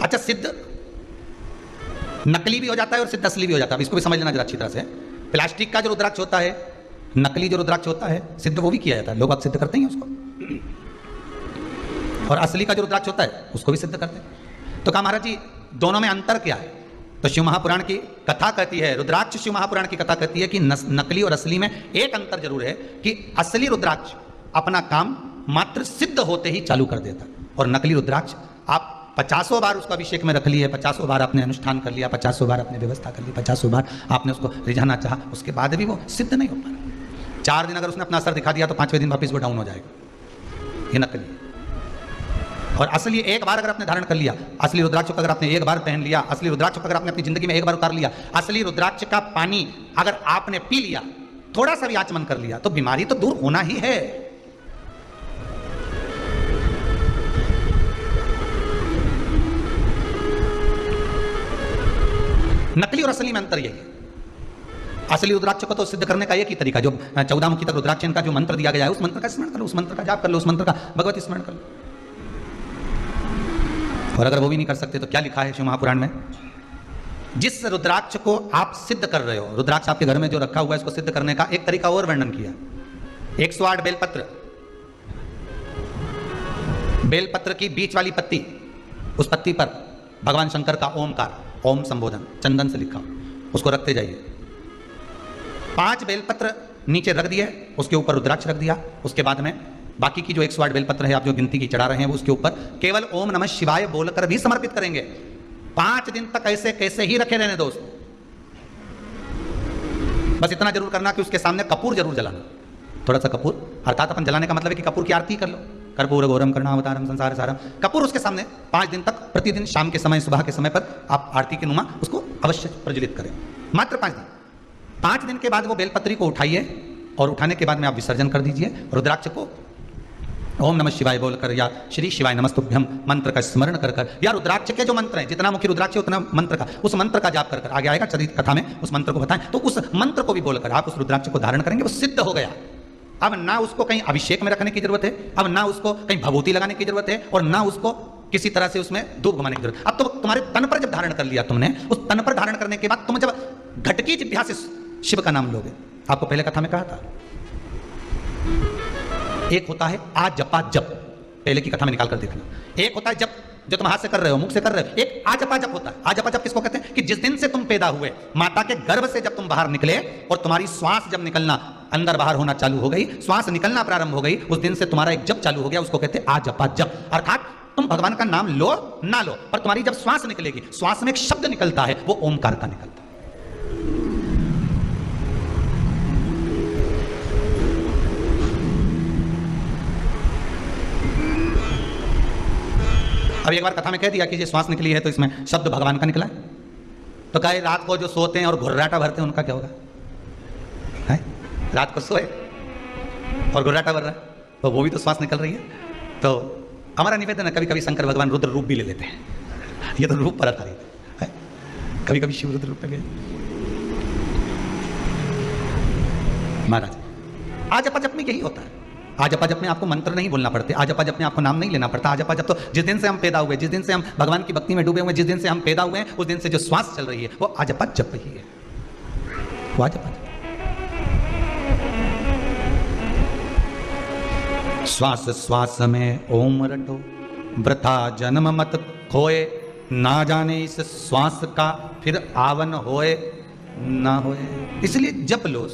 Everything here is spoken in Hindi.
अच्छा, सिद्ध नकली भी हो जाता है और सिद्ध असली भी हो जाता है। इसको भी समझ लेना जरा अच्छी तरह से। प्लास्टिक का जो रुद्राक्ष होता है, नकली जो रुद्राक्ष होता है, सिद्ध वो भी किया जाता है, लोग अब सिद्ध करते हैं उसको, और असली का जो रुद्राक्ष होता है उसको भी सिद्ध करते हैं। तो कहा महाराज जी दोनों में अंतर क्या है? तो शिव महापुराण की कथा कहती है, रुद्राक्ष शिव महापुराण की कथा कहती है कि नकली और असली में एक अंतर जरूर है कि असली रुद्राक्ष अपना काम मात्र सिद्ध होते ही चालू कर देता, और नकली रुद्राक्ष आप 50 बार उसको अभिषेक में रख लिए, 50 बार आपने अनुष्ठान कर लिया, 50 बार आपने व्यवस्था कर ली, 50 बार आपने उसको रिझाना चाहा, उसके बाद भी वो सिद्ध नहीं हो पा रहा। 4 दिन अगर उसने अपना असर दिखा दिया तो 5वें दिन वापस वो डाउन हो जाएगा। ये नकली। और असली एक बार अगर आपने धारण कर लिया, असली रुद्राक्ष को अगर आपने एक बार पहन लिया, असली रुद्राक्ष को अगर आपने अपनी जिंदगी में एक बार उतार लिया, असली रुद्राक्ष का पानी अगर आपने पी लिया, थोड़ा सा भी आचमन कर लिया, तो बीमारी तो दूर होना ही है। नकली और असली में अंतर यही है। असली रुद्राक्ष को तो सिद्ध करने का एक ही तरीका, जो 14 मुखी तक रुद्राक्ष का जो मंत्र दिया गया है, उस मंत्र का स्मरण कर लो, उस मंत्र का जाप कर लो, उस मंत्र का भगवती स्मरण कर लो। और अगर वो भी नहीं कर सकते तो क्या लिखा है शिव महापुराण में? जिस रुद्राक्ष को आप सिद्ध कर रहे हो, रुद्राक्ष आपके घर में जो रखा हुआ है, इसको सिद्ध करने का एक तरीका और वर्णन किया। 108 बेलपत्र, बेलपत्र की बीच वाली पत्ती, उस पत्ती पर भगवान शंकर का ओमकार, ओम संबोधन चंदन से लिखा, उसको रखते जाइए। 5 बेलपत्र नीचे रख दिए, उसके ऊपर रुद्राक्ष रख दिया, उसके बाद में बाकी की जो 108 बेलपत्र है आप जो गिनती की चढ़ा रहे हैं, वो उसके ऊपर केवल ओम नमः शिवाय बोलकर भी समर्पित करेंगे। 5 दिन तक ऐसे कैसे ही रखे रहने दोस्त। बस इतना जरूर करना कि उसके सामने कपूर जरूर जलाना, थोड़ा सा कपूर, अर्थात अपन जलाने का मतलब है कि कपूर की आरती कर लो, कर्पूर गौरम करुणावतारम संसार सारम, कपूर उसके सामने 5 दिन तक प्रतिदिन शाम के समय, सुबह के समय पर आप आरती के नुमा उसको अवश्य प्रज्वलित करें, मात्र 5 दिन। 5 दिन के बाद वो बेलपत्री को उठाइए, और उठाने के बाद में आप विसर्जन कर दीजिए। रुद्राक्ष को ओम नमः शिवाय बोलकर या श्री शिवाय नमस्तुभ्यम मंत्र का स्मरण कर कर, या रुद्राक्ष के जो मंत्र हैं, जितना मुखी रुद्राक्ष है उतना मंत्र का, उस मंत्र का जाप कर कर, आगे आएगा चरित कथा में उस मंत्र को बताएं, तो उस मंत्र को भी बोलकर आप उस रुद्राक्ष को धारण करेंगे, वो सिद्ध हो गया। अब ना उसको कहीं अभिषेक में रखने की जरूरत है, अब ना उसको कहीं भभूति लगाने की जरूरत है, और ना उसको किसी तरह से उसमें धूप घुमाने की जरूरत। अब तो तुम्हारे तन पर जब धारण कर लिया तुमने, उस तन पर धारण करने के बाद तुम जब घटकी जिह्वा से शिव का नाम लोगे, आपको पहले कथा में कहा था, एक होता है आ जपा जप, पहले की कथा में निकाल कर देखना। एक होता है जप, जो तुम हाथ से कर रहे हो, मुख से कर रहे हो। एक आजपा जप होता है। आजपा जप किसको कहते हैं? कि जिस दिन से तुम पैदा हुए, माता के गर्भ से जब तुम बाहर निकले और तुम्हारी श्वास जब निकलना, अंदर बाहर होना चालू हो गई, श्वास निकलना प्रारंभ हो गई, उस दिन से तुम्हारा एक जप चालू हो गया, उसको कहते हैं आजपा जप। अर्थात तुम भगवान का नाम लो ना लो, पर तुम्हारी जब श्वास निकलेगी, श्वास में एक शब्द निकलता है, वो ओमकार का निकलता है। अब एक बार कथा में कह दिया कि ये श्वास निकली है तो इसमें शब्द भगवान का निकला है, तो कहे रात को जो सोते हैं और घुर्राटा भरते हैं उनका क्या होगा? है? रात को सोए और घुर्राटा भर रहा है, तो वो भी तो श्वास निकल रही है। तो हमारा निवेदन है, कभी कभी शंकर भगवान रुद्र रूप भी ले लेते हैं, ये तो रूप पर आधारित है, कभी कभी शिव रुद्र रूप पे गए। महाराज आजपा जप में यही होता है। आजपा जप में आपको मंत्र नहीं बोलना पड़ते, आजपा जप में आपको नाम नहीं लेना पड़ता। आजपा जप तो जिस दिन से हम पैदा हुए, जिस दिन से हम भगवान की भक्ति में डूबे हुए, जिस दिन से हम पैदा हुए हैं, उस दिन से जो श्वास चल रही है वो आजपा जप ही है, वो आजपा जप। श्वास श्वास में ओम रटो, वृथा जन्म मत खोए, ना जाने इस श्वास का फिर आवन होए ना होए। इसलिए जप लो।